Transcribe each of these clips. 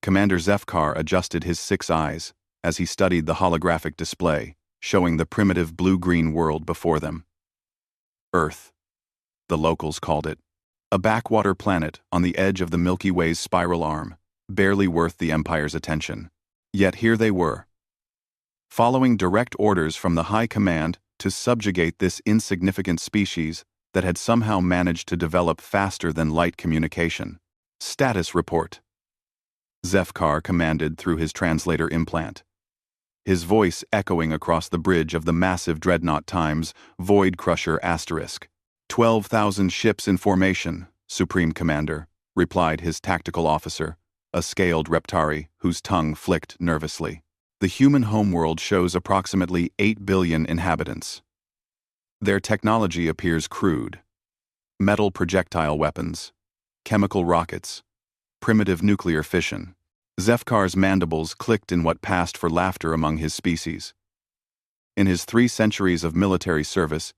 Commander Zefkar adjusted his 6 eyes as he studied the holographic display, showing the primitive blue-green world before them. Earth, the locals called it. A backwater planet on the edge of the Milky Way's spiral arm, barely worth the Empire's attention. Yet here they were, following direct orders from the High Command to subjugate this insignificant species that had somehow managed to develop faster than light communication. Status report. Zefkar commanded through his translator implant, his voice echoing across the bridge of the massive dreadnought times Void Crusher *. 12,000 ships in formation, Supreme Commander, replied his tactical officer, a scaled Reptari whose tongue flicked nervously. The human homeworld shows approximately 8 billion inhabitants. Their technology appears crude. Metal projectile weapons, chemical rockets, primitive nuclear fission. Zefkar's mandibles clicked in what passed for laughter among his species. In his 3 centuries of military service,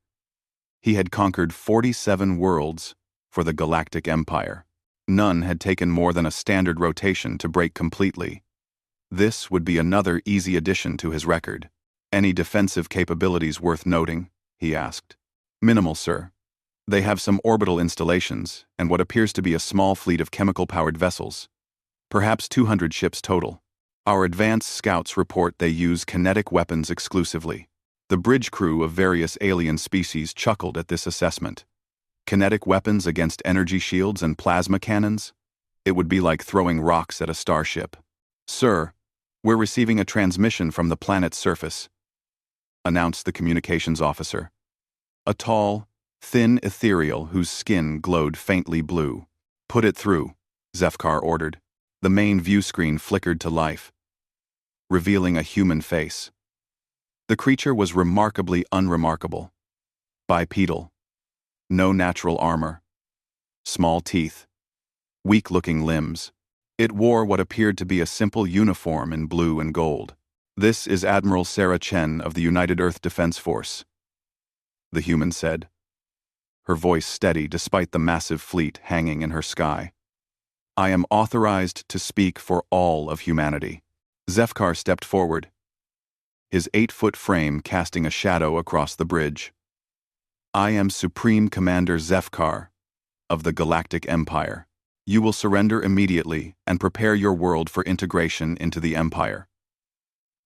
he had conquered 47 worlds for the Galactic Empire. None had taken more than a standard rotation to break completely. This would be another easy addition to his record. Any defensive capabilities worth noting? He asked. Minimal, sir. They have some orbital installations and what appears to be a small fleet of chemical-powered vessels. Perhaps 200 ships total. Our advanced scouts report they use kinetic weapons exclusively. The bridge crew of various alien species chuckled at this assessment. Kinetic weapons against energy shields and plasma cannons? It would be like throwing rocks at a starship. Sir, we're receiving a transmission from the planet's surface, announced the communications officer. A tall, thin ethereal whose skin glowed faintly blue. Put it through, Zefkar ordered. The main view screen flickered to life, revealing a human face. The creature was remarkably unremarkable. Bipedal. No natural armor. Small teeth. Weak-looking limbs. It wore what appeared to be a simple uniform in blue and gold. This is Admiral Sarah Chen of the United Earth Defense Force, the human said, her voice steady despite the massive fleet hanging in her sky. I am authorized to speak for all of humanity. Zefkar stepped forward, his 8-foot frame casting a shadow across the bridge. I am Supreme Commander Zefkar of the Galactic Empire. You will surrender immediately and prepare your world for integration into the Empire.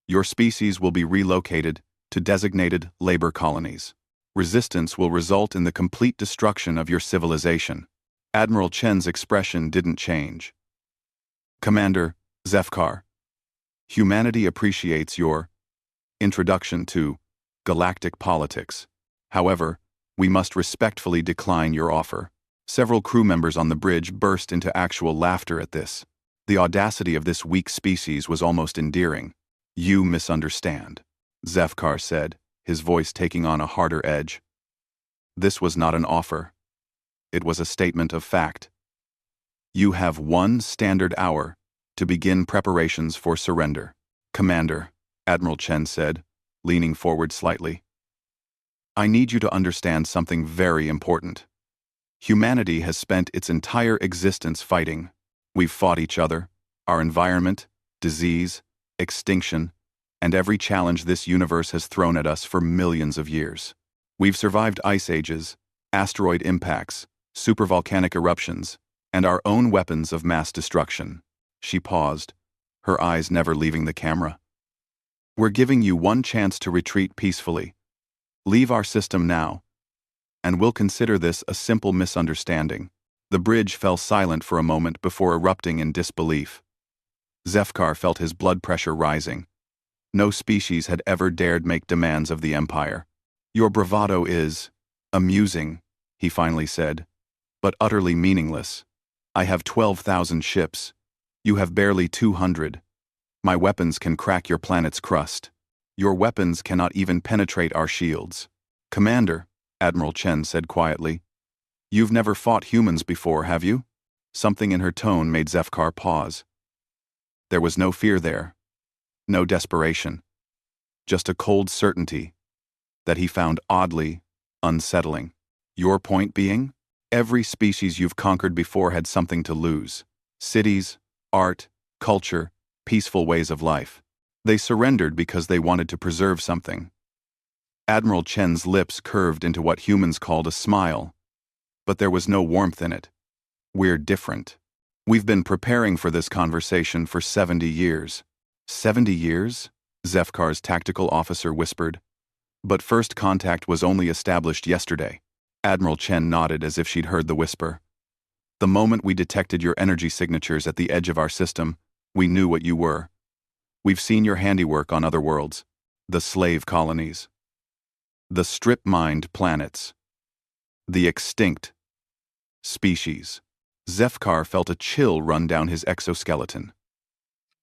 Your species will be relocated to designated labor colonies. Resistance will result in the complete destruction of your civilization. Admiral Chen's expression didn't change. Commander Zefkar, humanity appreciates your introduction to galactic politics. However, we must respectfully decline your offer. Several crew members on the bridge burst into actual laughter at this. The audacity of this weak species was almost endearing. You misunderstand, Zefkar said, his voice taking on a harder edge. This was not an offer. It was a statement of fact. You have 1 standard hour to begin preparations for surrender. Commander, Admiral Chen said, leaning forward slightly. I need you to understand something very important. Humanity has spent its entire existence fighting. We've fought each other, our environment, disease, extinction, and every challenge this universe has thrown at us for millions of years. We've survived ice ages, asteroid impacts, supervolcanic eruptions, and our own weapons of mass destruction. She paused, her eyes never leaving the camera. We're giving you 1 chance to retreat peacefully. Leave our system now, and we'll consider this a simple misunderstanding. The bridge fell silent for a moment before erupting in disbelief. Zefkar felt his blood pressure rising. No species had ever dared make demands of the Empire. Your bravado is amusing, he finally said, but utterly meaningless. I have 12,000 ships. You have barely 200. My weapons can crack your planet's crust. Your weapons cannot even penetrate our shields. Commander, Admiral Chen said quietly, you've never fought humans before, have you? Something in her tone made Zefkar pause. There was no fear there, no desperation, just a cold certainty that he found oddly unsettling. Your point being? Every species you've conquered before had something to lose. Cities, art, culture, peaceful ways of life. They surrendered because they wanted to preserve something. Admiral Chen's lips curved into what humans called a smile, but there was no warmth in it. We're different. We've been preparing for this conversation for 70 years. 70 years? Zefkar's tactical officer whispered. But first contact was only established yesterday. Admiral Chen nodded as if she'd heard the whisper. The moment we detected your energy signatures at the edge of our system, we knew what you were. We've seen your handiwork on other worlds. The slave colonies. The strip-mined planets. The extinct species. Zefkar felt a chill run down his exoskeleton.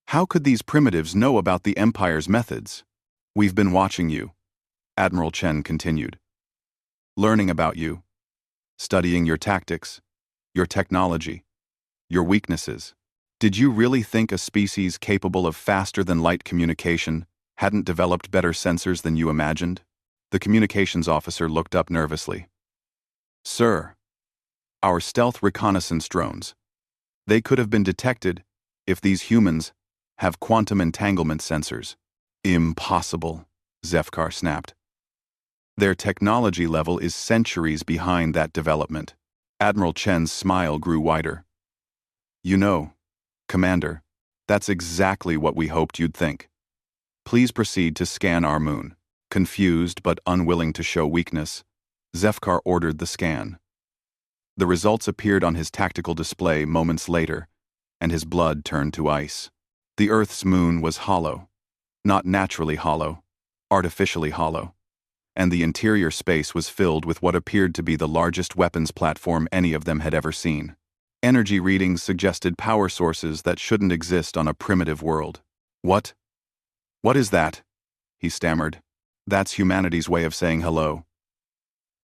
How could these primitives know about the Empire's methods? We've been watching you, Admiral Chen continued. Learning about you. Studying your tactics, your technology, your weaknesses. Did you really think a species capable of faster-than-light communication hadn't developed better sensors than you imagined? The communications officer looked up nervously. Sir, our stealth reconnaissance drones. They could have been detected if these humans have quantum entanglement sensors. Impossible, Zefkar snapped. Their technology level is centuries behind that development. Admiral Chen's smile grew wider. You know, Commander, that's exactly what we hoped you'd think. Please proceed to scan our moon. Confused but unwilling to show weakness, Zefkar ordered the scan. The results appeared on his tactical display moments later, and his blood turned to ice. The Earth's moon was hollow. Not naturally hollow, artificially hollow. And the interior space was filled with what appeared to be the largest weapons platform any of them had ever seen. Energy readings suggested power sources that shouldn't exist on a primitive world. What? What is that? He stammered. That's humanity's way of saying hello.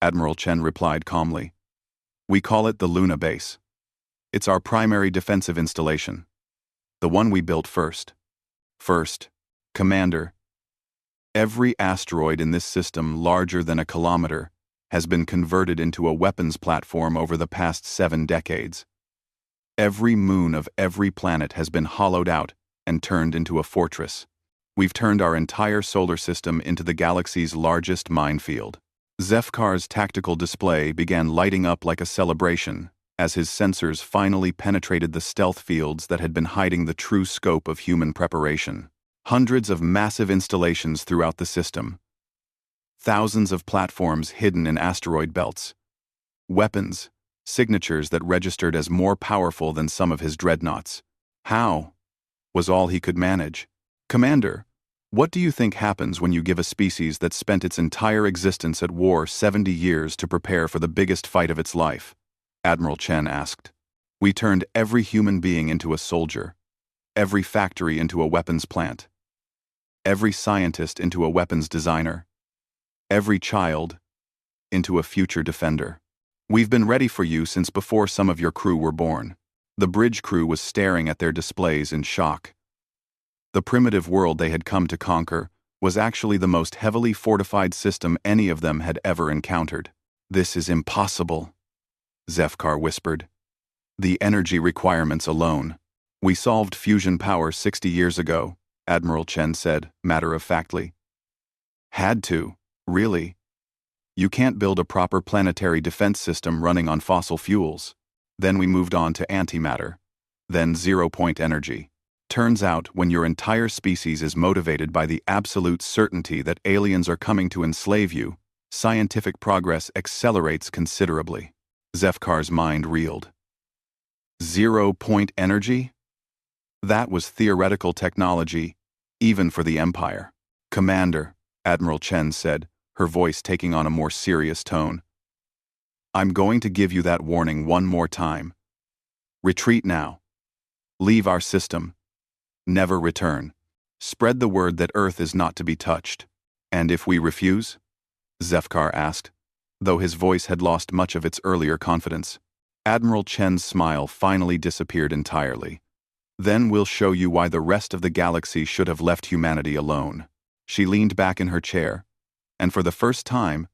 Admiral Chen replied calmly. We call it the Luna Base. It's our primary defensive installation. The one we built first. First, Commander. Every asteroid in this system larger than a kilometer has been converted into a weapons platform over the past 7 decades. Every moon of every planet has been hollowed out and turned into a fortress. We've turned our entire solar system into the galaxy's largest minefield. Zefkar's tactical display began lighting up like a celebration as his sensors finally penetrated the stealth fields that had been hiding the true scope of human preparation. Hundreds of massive installations throughout the system. Thousands of platforms hidden in asteroid belts. Weapons, signatures that registered as more powerful than some of his dreadnoughts. How? Was all he could manage. Commander, what do you think happens when you give a species that spent its entire existence at war 70 years to prepare for the biggest fight of its life? Admiral Chen asked. We turned every human being into a soldier, every factory into a weapons plant, every scientist into a weapons designer, every child into a future defender. We've been ready for you since before some of your crew were born. The bridge crew was staring at their displays in shock. The primitive world they had come to conquer was actually the most heavily fortified system any of them had ever encountered. This is impossible, Zefkar whispered. The energy requirements alone. We solved fusion power 60 years ago, Admiral Chen said, matter-of-factly. Had to, really. You can't build a proper planetary defense system running on fossil fuels. Then we moved on to antimatter. Then zero-point energy. Turns out, when your entire species is motivated by the absolute certainty that aliens are coming to enslave you, scientific progress accelerates considerably. Zefkar's mind reeled. 0-point energy? That was theoretical technology, even for the Empire. Commander, Admiral Chen said, her voice taking on a more serious tone. I'm going to give you that warning one more time. Retreat now. Leave our system. Never return. Spread the word that Earth is not to be touched. And if we refuse? Zefkar asked, though his voice had lost much of its earlier confidence. Admiral Chen's smile finally disappeared entirely. Then we'll show you why the rest of the galaxy should have left humanity alone. She leaned back in her chair, and for the first time,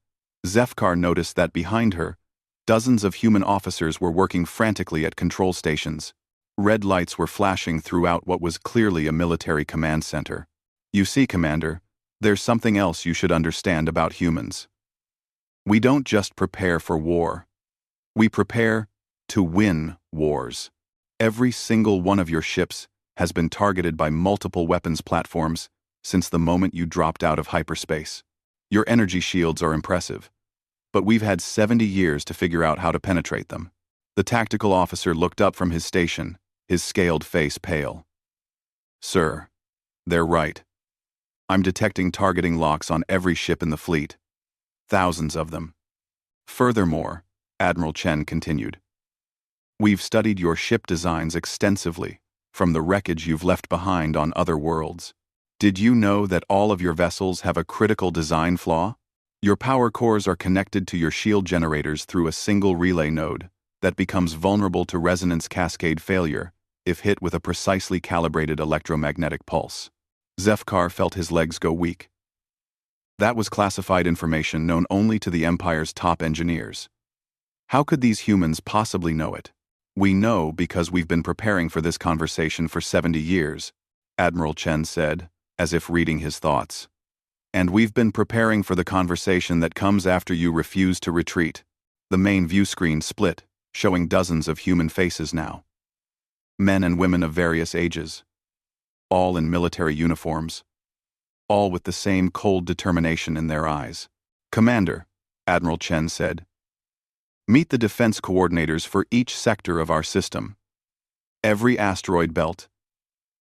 Zefkar noticed that behind her, dozens of human officers were working frantically at control stations, Red lights were flashing throughout what was clearly a military command center. You see, Commander, there's something else you should understand about humans. We don't just prepare for war. We prepare to win wars. Every single one of your ships has been targeted by multiple weapons platforms since the moment you dropped out of hyperspace. Your energy shields are impressive, but we've had 70 years to figure out how to penetrate them. The tactical officer looked up from his station, his scaled face pale. Sir, they're right. I'm detecting targeting locks on every ship in the fleet. Thousands of them. Furthermore, Admiral Chen continued, we've studied your ship designs extensively, from the wreckage you've left behind on other worlds. Did you know that all of your vessels have a critical design flaw? Your power cores are connected to your shield generators through a single relay node that becomes vulnerable to resonance cascade failure if hit with a precisely calibrated electromagnetic pulse. Zefkar felt his legs go weak. That was classified information known only to the Empire's top engineers. How could these humans possibly know it? We know because we've been preparing for this conversation for 70 years, Admiral Chen said, as if reading his thoughts. And we've been preparing for the conversation that comes after you refuse to retreat. The main view screen split, showing dozens of human faces now. Men and women of various ages. All in military uniforms. All with the same cold determination in their eyes. Commander, Admiral Chen said, meet the defense coordinators for each sector of our system. Every asteroid belt,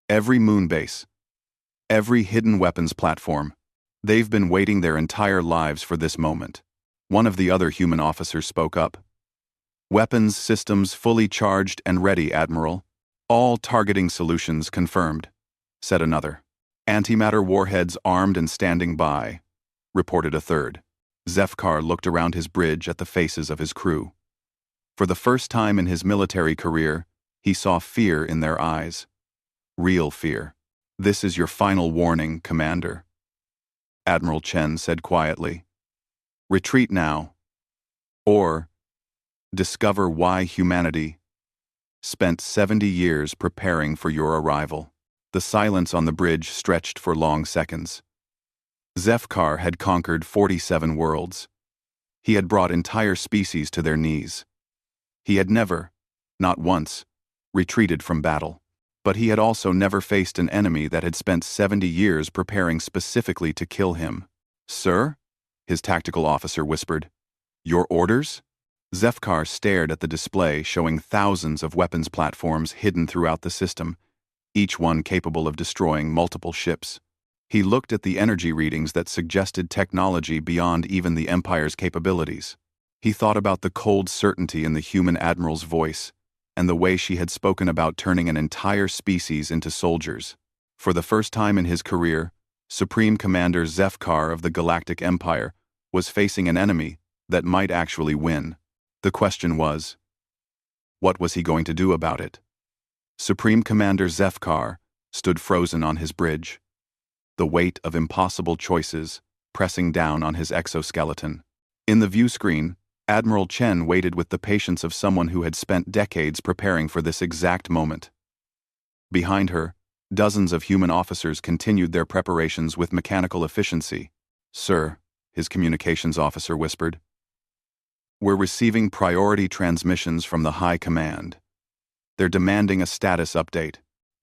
every moon base, every hidden weapons platform. They've been waiting their entire lives for this moment. One of the other human officers spoke up. Weapons systems fully charged and ready, Admiral. All targeting solutions confirmed, said another. Antimatter warheads armed and standing by, reported a third. Zefkar looked around his bridge at the faces of his crew. For the first time in his military career, he saw fear in their eyes. Real fear. This is your final warning, Commander, Admiral Chen said quietly. Retreat now. Or discover why humanity spent 70 years preparing for your arrival. The silence on the bridge stretched for long seconds. Zefkar had conquered 47 worlds. He had brought entire species to their knees. He had never, not once, retreated from battle. But he had also never faced an enemy that had spent 70 years preparing specifically to kill him. Sir? His tactical officer whispered. Your orders? Zefkar stared at the display showing thousands of weapons platforms hidden throughout the system, each one capable of destroying multiple ships. He looked at the energy readings that suggested technology beyond even the Empire's capabilities. He thought about the cold certainty in the human admiral's voice, and the way she had spoken about turning an entire species into soldiers. For the first time in his career, Supreme Commander Zefkar of the Galactic Empire was facing an enemy that might actually win. The question was, what was he going to do about it? Supreme Commander Zefkar stood frozen on his bridge, the weight of impossible choices pressing down on his exoskeleton. In the view screen, Admiral Chen waited with the patience of someone who had spent decades preparing for this exact moment. Behind her, dozens of human officers continued their preparations with mechanical efficiency. Sir, his communications officer whispered, we're receiving priority transmissions from the High Command. They're demanding a status update.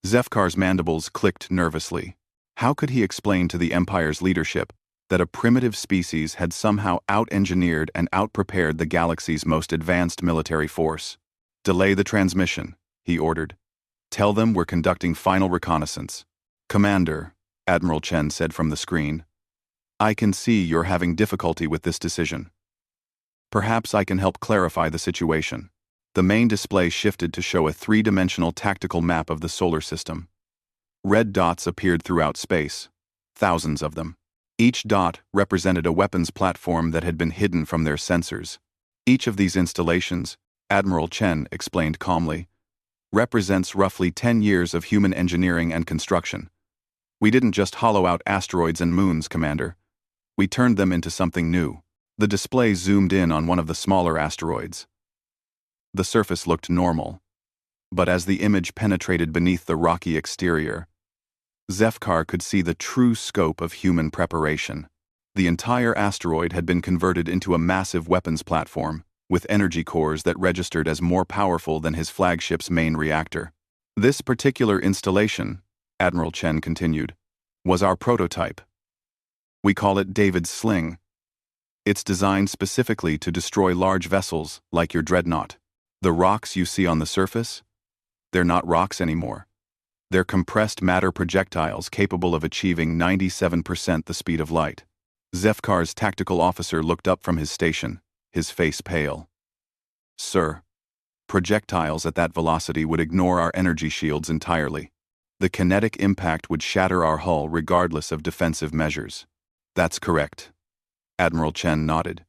Zefkar's mandibles clicked nervously. How could he explain to the Empire's leadership that a primitive species had somehow out-engineered and out-prepared the galaxy's most advanced military force? Delay the transmission, he ordered. Tell them we're conducting final reconnaissance. Commander, Admiral Chen said from the screen, I can see you're having difficulty with this decision. Perhaps I can help clarify the situation. The main display shifted to show a three-dimensional tactical map of the solar system. Red dots appeared throughout space, thousands of them. Each dot represented a weapons platform that had been hidden from their sensors. Each of these installations, Admiral Chen explained calmly, represents roughly 10 years of human engineering and construction. We didn't just hollow out asteroids and moons, Commander. We turned them into something new. The display zoomed in on one of the smaller asteroids. The surface looked normal. But as the image penetrated beneath the rocky exterior, Zefkar could see the true scope of human preparation. The entire asteroid had been converted into a massive weapons platform, with energy cores that registered as more powerful than his flagship's main reactor. This particular installation, Admiral Chen continued, was our prototype. We call it David's Sling. It's designed specifically to destroy large vessels like your dreadnought. The rocks you see on the surface? They're not rocks anymore. They're compressed matter projectiles capable of achieving 97% the speed of light. Zefkar's tactical officer looked up from his station, his face pale. Sir, projectiles at that velocity would ignore our energy shields entirely. The kinetic impact would shatter our hull regardless of defensive measures. That's correct. Admiral Chen nodded.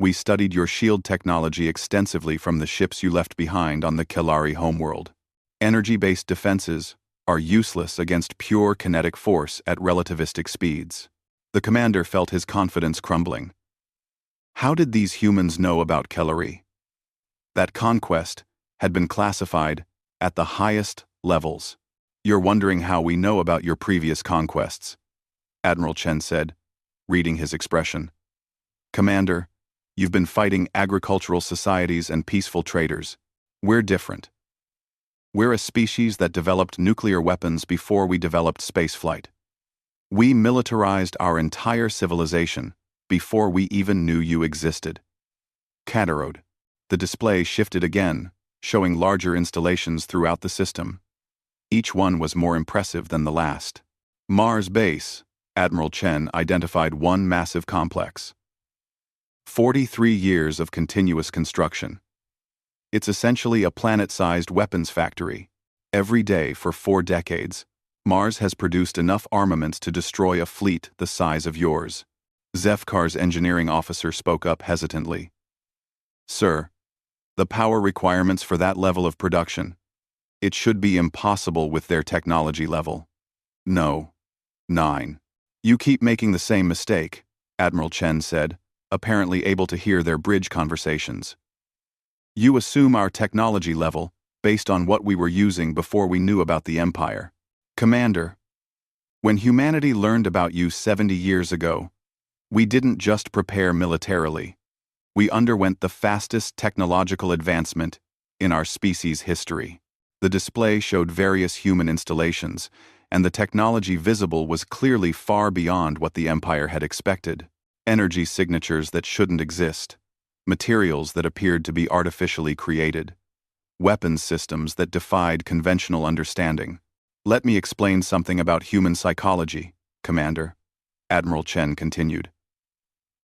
We studied your shield technology extensively from the ships you left behind on the Kelari homeworld. Energy-based defenses are useless against pure kinetic force at relativistic speeds. The commander felt his confidence crumbling. How did these humans know about Kelari? That conquest had been classified at the highest levels. You're wondering how we know about your previous conquests, Admiral Chen said, reading his expression. Commander, you've been fighting agricultural societies and peaceful traders. We're different. We're a species that developed nuclear weapons before we developed spaceflight. We militarized our entire civilization before we even knew you existed. Katarode. The display shifted again, showing larger installations throughout the system. Each one was more impressive than the last. Mars Base, Admiral Chen identified one massive complex. 43 years of continuous construction. It's essentially a planet-sized weapons factory. Every day for 4 decades, Mars has produced enough armaments to destroy a fleet the size of yours. Zefkar's engineering officer spoke up hesitantly. Sir, the power requirements for that level of production, it should be impossible with their technology level. No. 9. You keep making the same mistake, Admiral Chen said, apparently able to hear their bridge conversations. You assume our technology level based on what we were using before we knew about the Empire. Commander, when humanity learned about you 70 years ago, we didn't just prepare militarily. We underwent the fastest technological advancement in our species' history. The display showed various human installations, and the technology visible was clearly far beyond what the Empire had expected. Energy signatures that shouldn't exist, materials that appeared to be artificially created, weapons systems that defied conventional understanding. Let me explain something about human psychology, Commander, Admiral Chen continued.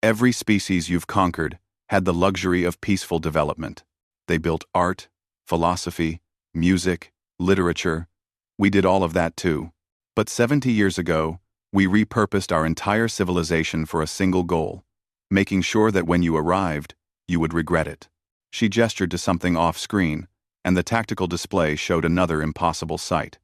Every species you've conquered had the luxury of peaceful development. They built art, philosophy, music, literature. We did all of that too. But 70 years ago, we repurposed our entire civilization for a single goal, making sure that when you arrived, you would regret it. She gestured to something off-screen, and the tactical display showed another impossible sight.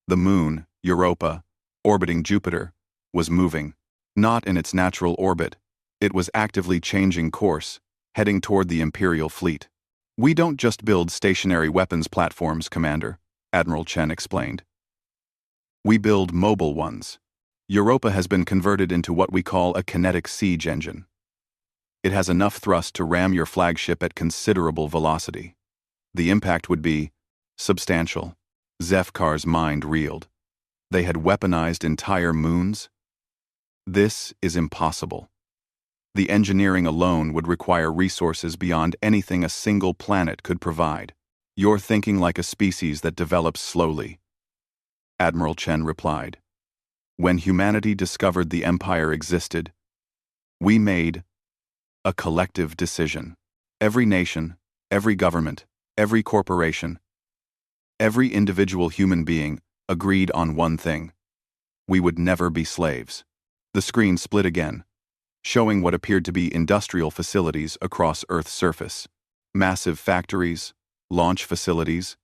The moon, Europa, orbiting Jupiter, was moving. Not in its natural orbit. It was actively changing course, heading toward the Imperial fleet. We don't just build stationary weapons platforms, Commander, Admiral Chen explained. We build mobile ones. Europa has been converted into what we call a kinetic siege engine. It has enough thrust to ram your flagship at considerable velocity. The impact would be substantial. Zefkar's mind reeled. They had weaponized entire moons? This is impossible. The engineering alone would require resources beyond anything a single planet could provide. You're thinking like a species that develops slowly, Admiral Chen replied. When humanity discovered the Empire existed, we made a collective decision. Every nation, every government, every corporation, every individual human being agreed on one thing. We would never be slaves. The screen split again, showing what appeared to be industrial facilities across Earth's surface. Massive factories, launch facilities,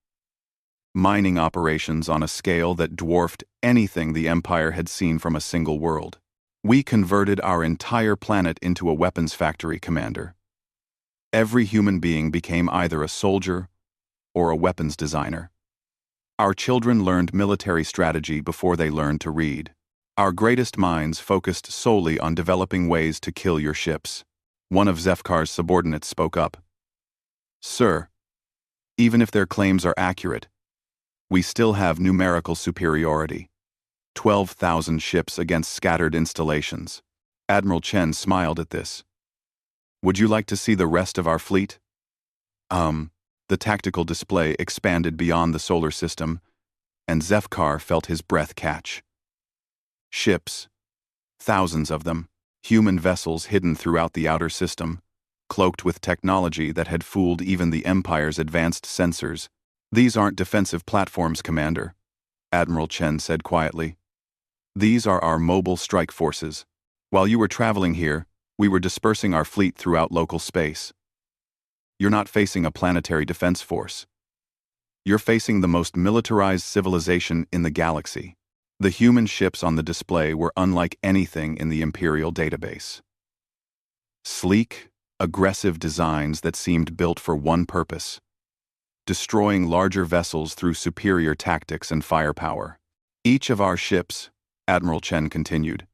mining operations on a scale that dwarfed anything the Empire had seen from a single world. We converted our entire planet into a weapons factory, Commander. Every human being became either a soldier or a weapons designer. Our children learned military strategy before they learned to read. Our greatest minds focused solely on developing ways to kill your ships. One of Zefkar's subordinates spoke up. Sir, even if their claims are accurate, we still have numerical superiority. 12,000 ships against scattered installations. Admiral Chen smiled at this. Would you like to see the rest of our fleet? The tactical display expanded beyond the solar system, and Zefkar felt his breath catch. Ships, thousands of them, human vessels hidden throughout the outer system, cloaked with technology that had fooled even the Empire's advanced sensors. These aren't defensive platforms, Commander, Admiral Chen said quietly. These are our mobile strike forces. While you were traveling here, we were dispersing our fleet throughout local space. You're not facing a planetary defense force. You're facing the most militarized civilization in the galaxy. The human ships on the display were unlike anything in the Imperial database. Sleek, aggressive designs that seemed built for one purpose: destroying larger vessels through superior tactics and firepower. Each of our ships, Admiral Chen continued,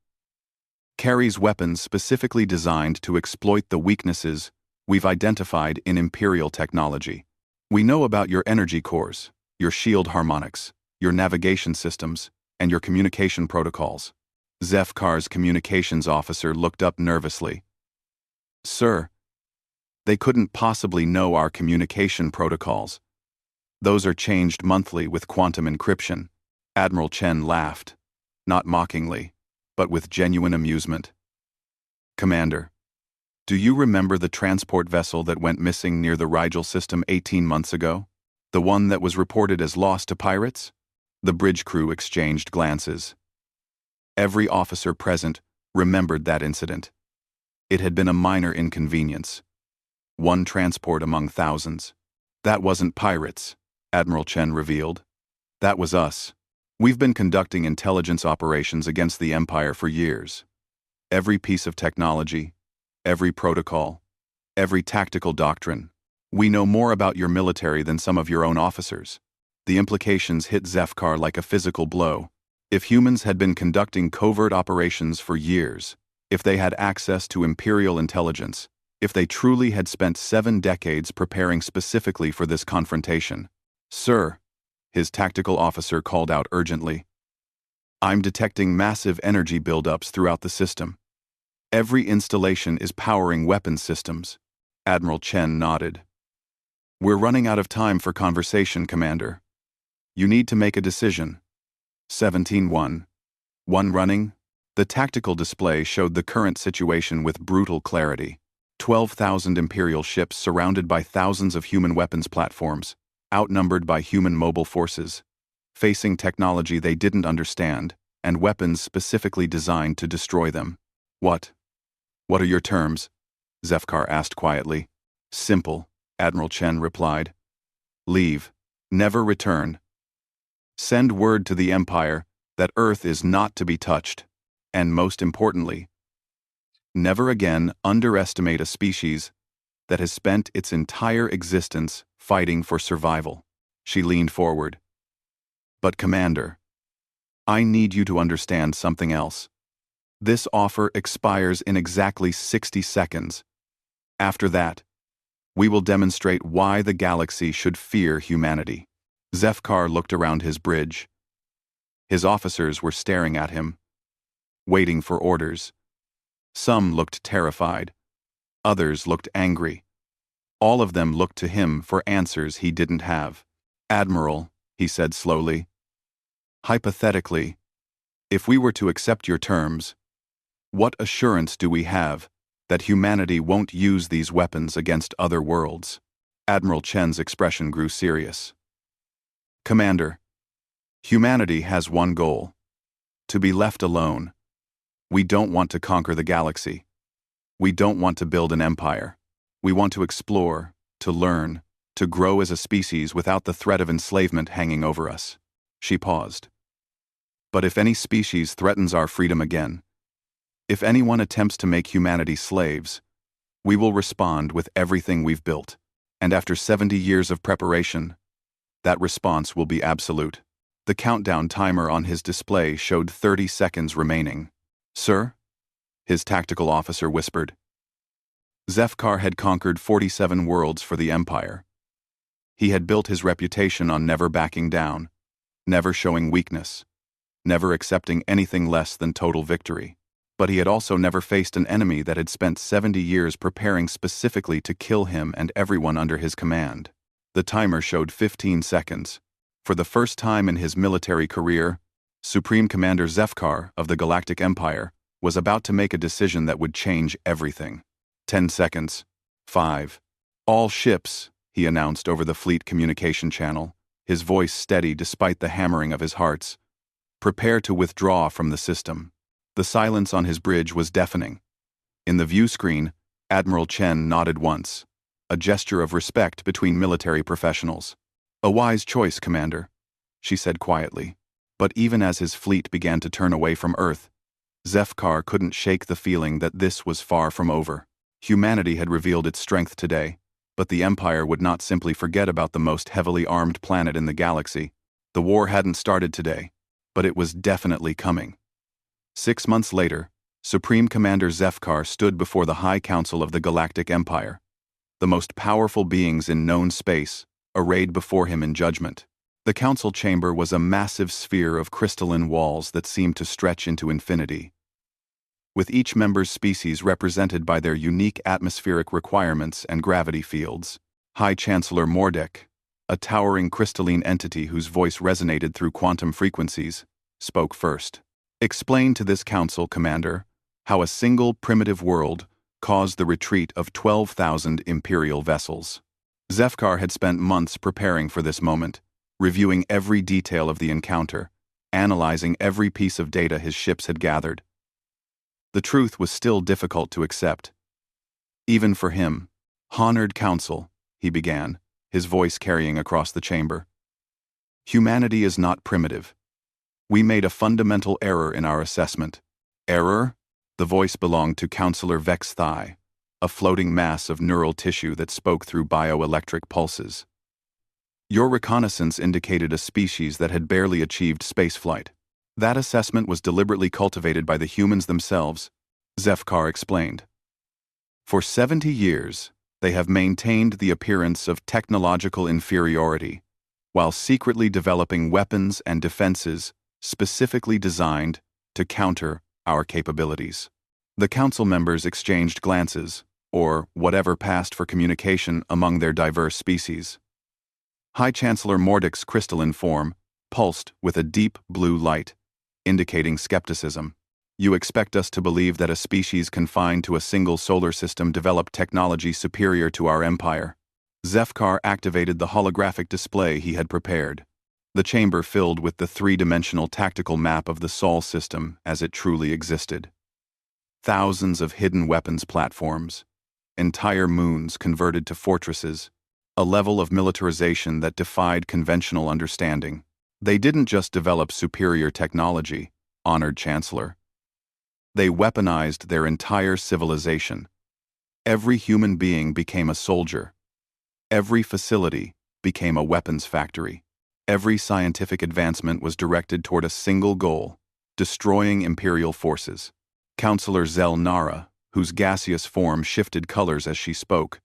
carries weapons specifically designed to exploit the weaknesses we've identified in Imperial technology. We know about your energy cores, your shield harmonics, your navigation systems, and your communication protocols. Zefkar's communications officer looked up nervously. Sir, they couldn't possibly know our communication protocols. Those are changed monthly with quantum encryption. Admiral Chen laughed, not mockingly, but with genuine amusement. Commander, do you remember the transport vessel that went missing near the Rigel system 18 months ago? The one that was reported as lost to pirates? The bridge crew exchanged glances. Every officer present remembered that incident. It had been a minor inconvenience. One transport among thousands. That wasn't pirates, Admiral Chen revealed. That was us. We've been conducting intelligence operations against the Empire for years. Every piece of technology, every protocol, every tactical doctrine. We know more about your military than some of your own officers. The implications hit Zefkar like a physical blow. If humans had been conducting covert operations for years, if they had access to Imperial intelligence, if they truly had spent 7 decades preparing specifically for this confrontation. Sir, his tactical officer called out urgently. I'm detecting massive energy buildups throughout the system. Every installation is powering weapons systems. Admiral Chen nodded. We're running out of time for conversation, Commander. You need to make a decision. 17-1. One running. The tactical display showed the current situation with brutal clarity. 12,000 Imperial ships surrounded by thousands of human weapons platforms, outnumbered by human mobile forces, facing technology they didn't understand, and weapons specifically designed to destroy them. What are your terms? Zefkar asked quietly. Simple, Admiral Chen replied. Leave. Never return. Send word to the Empire that Earth is not to be touched, and most importantly, never again underestimate a species that has spent its entire existence fighting for survival. She leaned forward. But Commander, I need you to understand something else. This offer expires in exactly 60 seconds. After that, we will demonstrate why the galaxy should fear humanity. Zefkar looked around his bridge. His officers were staring at him, waiting for orders. Some looked terrified. Others looked angry. All of them looked to him for answers he didn't have. Admiral, he said slowly, hypothetically, if we were to accept your terms, what assurance do we have that humanity won't use these weapons against other worlds? Admiral Chen's expression grew serious. Commander, humanity has one goal: to be left alone. We don't want to conquer the galaxy. We don't want to build an empire. We want to explore, to learn, to grow as a species without the threat of enslavement hanging over us. She paused. But if any species threatens our freedom again, if anyone attempts to make humanity slaves, we will respond with everything we've built. And after 70 years of preparation, That response will be absolute. The countdown timer on his display showed 30 seconds remaining. Sir? His tactical officer whispered. Zefkar had conquered 47 worlds for the Empire. He had built his reputation on never backing down, never showing weakness, never accepting anything less than total victory. But he had also never faced an enemy that had spent 70 years preparing specifically to kill him and everyone under his command. The timer showed 15 seconds. For the first time in his military career, Supreme Commander Zefkar of the Galactic Empire was about to make a decision that would change everything. 10 seconds. 5. All ships, he announced over the fleet communication channel, his voice steady despite the hammering of his hearts. Prepare to withdraw from the system. The silence on his bridge was deafening. In the view screen, Admiral Chen nodded once, a gesture of respect between military professionals. A wise choice, Commander, she said quietly. But even as his fleet began to turn away from Earth, Zefkar couldn't shake the feeling that this was far from over. Humanity had revealed its strength today, but the Empire would not simply forget about the most heavily armed planet in the galaxy. The war hadn't started today, but it was definitely coming. 6 months later, Supreme Commander Zefkar stood before the High Council of the Galactic Empire, the most powerful beings in known space, arrayed before him in judgment. The council chamber was a massive sphere of crystalline walls that seemed to stretch into infinity, with each member's species represented by their unique atmospheric requirements and gravity fields. High Chancellor Mordek, a towering crystalline entity whose voice resonated through quantum frequencies, spoke first. Explain to this council, Commander, how a single primitive world caused the retreat of 12,000 Imperial vessels. Zefkar had spent months preparing for this moment, reviewing every detail of the encounter, analyzing every piece of data his ships had gathered. The truth was still difficult to accept. Even for him. Honored Council, he began, his voice carrying across the chamber. Humanity is not primitive. We made a fundamental error in our assessment. Error? The voice belonged to Counselor Vex Thigh, a floating mass of neural tissue that spoke through bioelectric pulses. Your reconnaissance indicated a species that had barely achieved spaceflight. That assessment was deliberately cultivated by the humans themselves, Zefkar explained. For 70 years, they have maintained the appearance of technological inferiority, while secretly developing weapons and defenses specifically designed to counter our capabilities. The council members exchanged glances, or whatever passed for communication among their diverse species. High Chancellor Mordek's crystalline form pulsed with a deep blue light, indicating skepticism. You expect us to believe that a species confined to a single solar system developed technology superior to our empire. Zefkar activated the holographic display he had prepared. The chamber filled with the three-dimensional tactical map of the Sol system as it truly existed. Thousands of hidden weapons platforms, entire moons converted to fortresses, a level of militarization that defied conventional understanding. They didn't just develop superior technology, honored Chancellor. They weaponized their entire civilization. Every human being became a soldier. Every facility became a weapons factory. Every scientific advancement was directed toward a single goal, destroying Imperial forces. Counselor Zel Nara, whose gaseous form shifted colors as she spoke,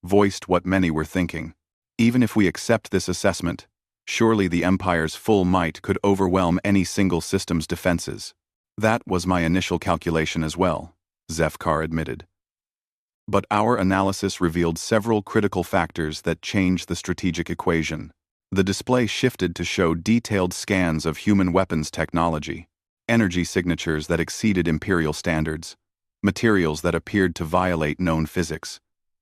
voiced what many were thinking. Even if we accept this assessment, surely the Empire's full might could overwhelm any single system's defenses. That was my initial calculation as well, Zefkar admitted. But our analysis revealed several critical factors that changed the strategic equation. The display shifted to show detailed scans of human weapons technology, energy signatures that exceeded Imperial standards, materials that appeared to violate known physics,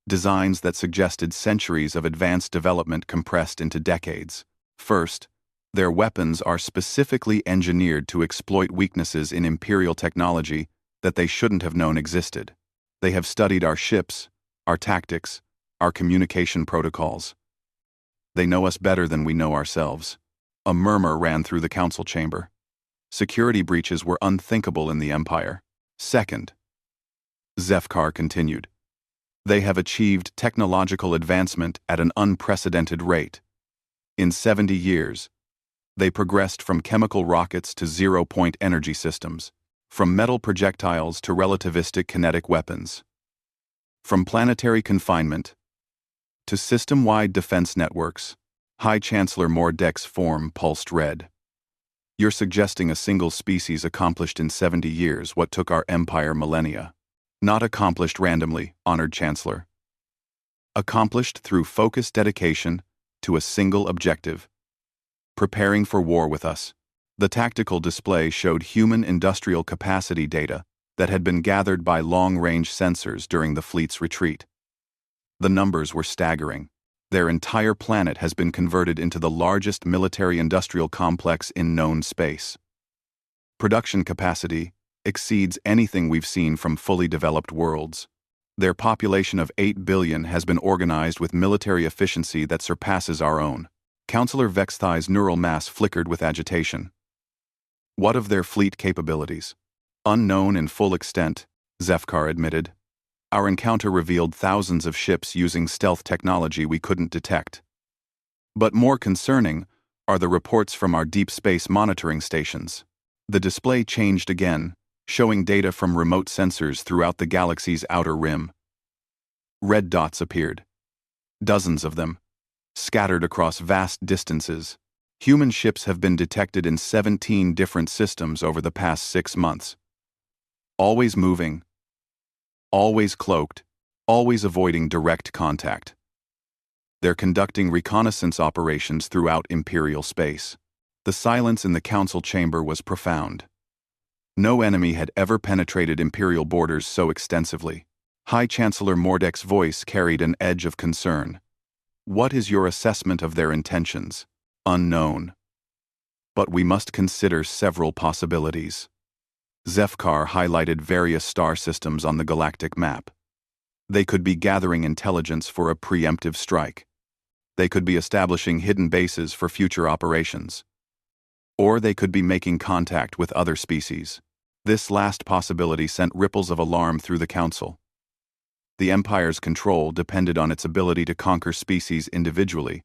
designs that suggested centuries of advanced development compressed into decades. First, their weapons are specifically engineered to exploit weaknesses in Imperial technology that they shouldn't have known existed. They have studied our ships, our tactics, our communication protocols. They know us better than we know ourselves. A murmur ran through the council chamber. Security breaches were unthinkable in the Empire. Second, Zefkar continued, they have achieved technological advancement at an unprecedented rate. In 70 years, they progressed from chemical rockets to zero-point energy systems, from metal projectiles to relativistic kinetic weapons, from planetary confinement to system-wide defense networks. High Chancellor Mordek's form pulsed red. You're suggesting a single species accomplished in 70 years what took our empire millennia. Not accomplished randomly, honored Chancellor. Accomplished through focused dedication to a single objective: preparing for war with us. The tactical display showed human industrial capacity data that had been gathered by long-range sensors during the fleet's retreat. The numbers were staggering. Their entire planet has been converted into the largest military-industrial complex in known space. Production capacity exceeds anything we've seen from fully developed worlds. Their population of 8 billion has been organized with military efficiency that surpasses our own. Councillor Vexthai's neural mass flickered with agitation. What of their fleet capabilities? Unknown in full extent, Zefkar admitted. Our encounter revealed thousands of ships using stealth technology we couldn't detect. But more concerning are the reports from our deep space monitoring stations. The display changed again, showing data from remote sensors throughout the galaxy's outer rim. Red dots appeared. Dozens of them, scattered across vast distances. Human ships have been detected in 17 different systems over the past 6 months. Always moving, always cloaked, always avoiding direct contact. They're conducting reconnaissance operations throughout Imperial space. The silence in the council chamber was profound. No enemy had ever penetrated Imperial borders so extensively. High Chancellor Mordek's voice carried an edge of concern. What is your assessment of their intentions? Unknown. But we must consider several possibilities. Zefkar highlighted various star systems on the galactic map. They could be gathering intelligence for a preemptive strike. They could be establishing hidden bases for future operations. Or they could be making contact with other species. This last possibility sent ripples of alarm through the Council. The Empire's control depended on its ability to conquer species individually,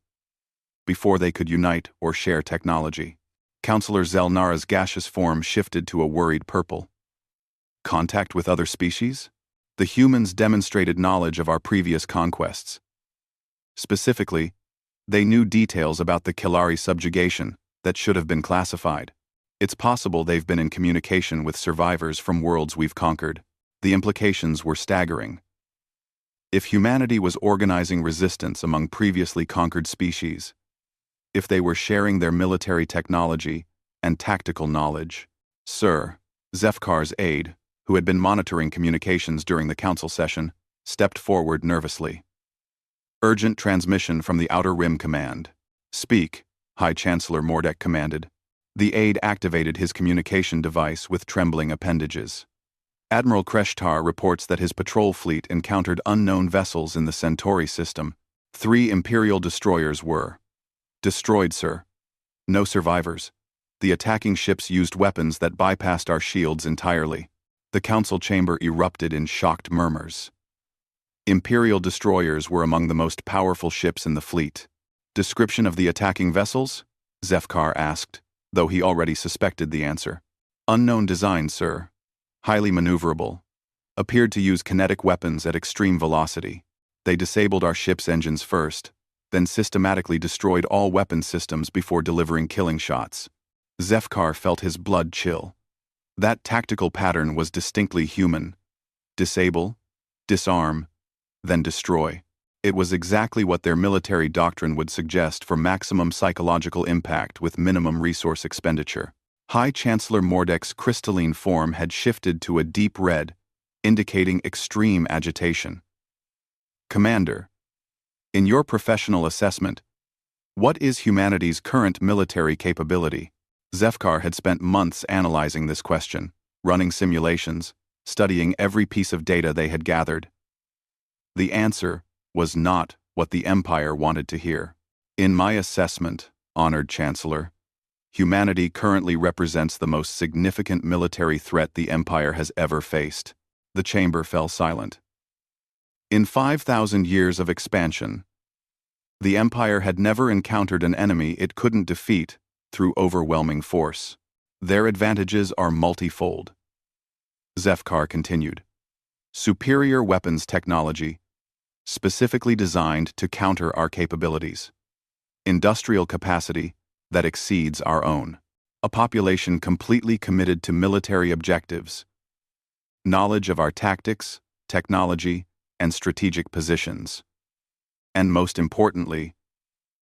before they could unite or share technology. Councillor Zelnara's gaseous form shifted to a worried purple. Contact with other species? The humans demonstrated knowledge of our previous conquests. Specifically, they knew details about the Kilari subjugation that should have been classified. It's possible they've been in communication with survivors from worlds we've conquered. The implications were staggering. If humanity was organizing resistance among previously conquered species, if they were sharing their military technology and tactical knowledge, Sir, Zefkar's aide, who had been monitoring communications during the council session, stepped forward nervously. Urgent transmission from the Outer Rim Command. Speak, High Chancellor Mordek commanded. The aide activated his communication device with trembling appendages. Admiral Kreshtar reports that his patrol fleet encountered unknown vessels in the Centauri system. 3 Imperial destroyers were destroyed, sir. No survivors. The attacking ships used weapons that bypassed our shields entirely. The council chamber erupted in shocked murmurs. Imperial destroyers were among the most powerful ships in the fleet. Description of the attacking vessels? Zefkar asked, though he already suspected the answer. Unknown design, sir. Highly maneuverable. Appeared to use kinetic weapons at extreme velocity. They disabled our ship's engines first, then systematically destroyed all weapon systems before delivering killing shots. Zefkar felt his blood chill. That tactical pattern was distinctly human. Disable, disarm, then destroy. It was exactly what their military doctrine would suggest for maximum psychological impact with minimum resource expenditure. High Chancellor Mordek's crystalline form had shifted to a deep red, indicating extreme agitation. Commander, in your professional assessment, what is humanity's current military capability? Zefkar had spent months analyzing this question, running simulations, studying every piece of data they had gathered. The answer was not what the Empire wanted to hear. In my assessment, honored Chancellor, humanity currently represents the most significant military threat the Empire has ever faced. The chamber fell silent. In 5,000 years of expansion, The Empire had never encountered an enemy it couldn't defeat through overwhelming force. Their advantages are multifold. Zefkar continued. Superior weapons technology, specifically designed to counter our capabilities. Industrial capacity that exceeds our own. A population completely committed to military objectives. Knowledge of our tactics, technology, and strategic positions. And most importantly,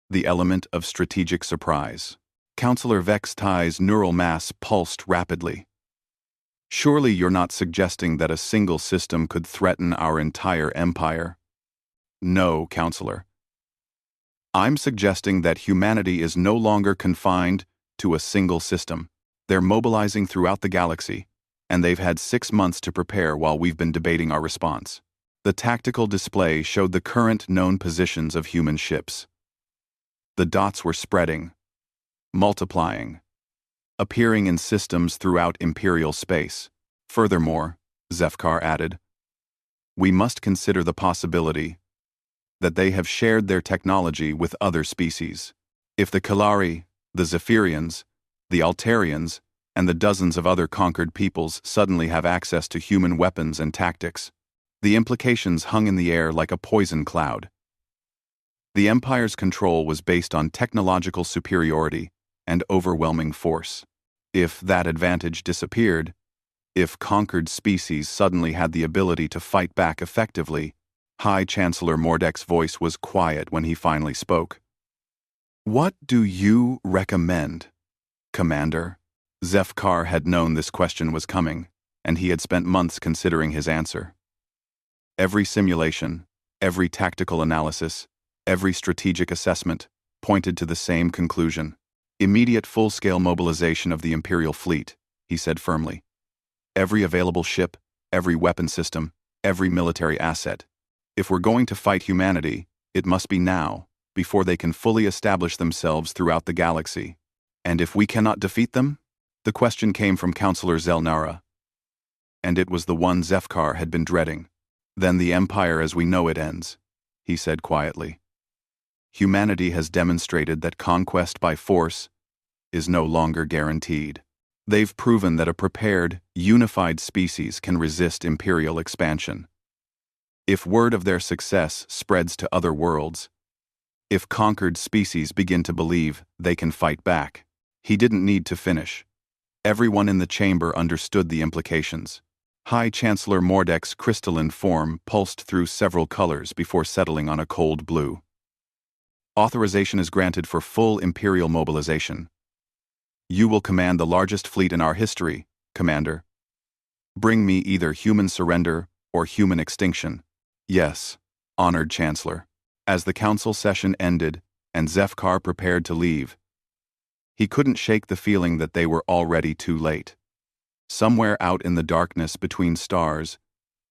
the element of strategic surprise. Counselor Vex Tai's neural mass pulsed rapidly. Surely you're not suggesting that a single system could threaten our entire empire? No, Counselor. I'm suggesting that humanity is no longer confined to a single system. They're mobilizing throughout the galaxy, and they've had 6 months to prepare while we've been debating our response. The tactical display showed the current known positions of human ships. The dots were spreading, multiplying, appearing in systems throughout Imperial space. Furthermore, Zefkar added, we must consider the possibility that they have shared their technology with other species. If the Kalari, the Zephyrians, the Altarians, and the dozens of other conquered peoples suddenly have access to human weapons and tactics, the implications hung in the air like a poison cloud. The Empire's control was based on technological superiority and overwhelming force. If that advantage disappeared, if conquered species suddenly had the ability to fight back effectively, High Chancellor Mordek's voice was quiet when he finally spoke. What do you recommend, Commander? Zefkar had known this question was coming, and he had spent months considering his answer. Every simulation, every tactical analysis, every strategic assessment pointed to the same conclusion. Immediate full-scale mobilization of the Imperial fleet, he said firmly. Every available ship, every weapon system, every military asset. If we're going to fight humanity, it must be now, before they can fully establish themselves throughout the galaxy. And if we cannot defeat them? The question came from Counselor Zelnara. And it was the one Zefkar had been dreading. Then the Empire as we know it ends, he said quietly. Humanity has demonstrated that conquest by force is no longer guaranteed. They've proven that a prepared, unified species can resist imperial expansion. If word of their success spreads to other worlds, if conquered species begin to believe they can fight back, he didn't need to finish. Everyone in the chamber understood the implications. High Chancellor Mordek's crystalline form pulsed through several colors before settling on a cold blue. Authorization is granted for full Imperial mobilization. You will command the largest fleet in our history, Commander. Bring me either human surrender or human extinction. Yes, honored Chancellor. As the council session ended and Zefkar prepared to leave, he couldn't shake the feeling that they were already too late. Somewhere out in the darkness between stars,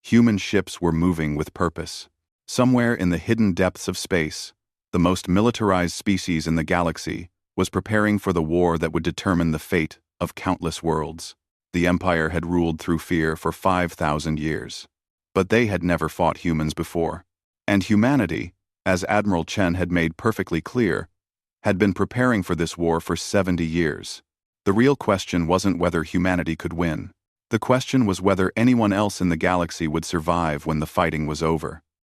human ships were moving with purpose. Somewhere in the hidden depths of space, the most militarized species in the galaxy was preparing for the war that would determine the fate of countless worlds. The Empire had ruled through fear for 5,000 years. But they had never fought humans before. And humanity, as Admiral Chen had made perfectly clear, had been preparing for this war for 70 years. The real question wasn't whether humanity could win. The question was whether anyone else in the galaxy would survive when the fighting was over.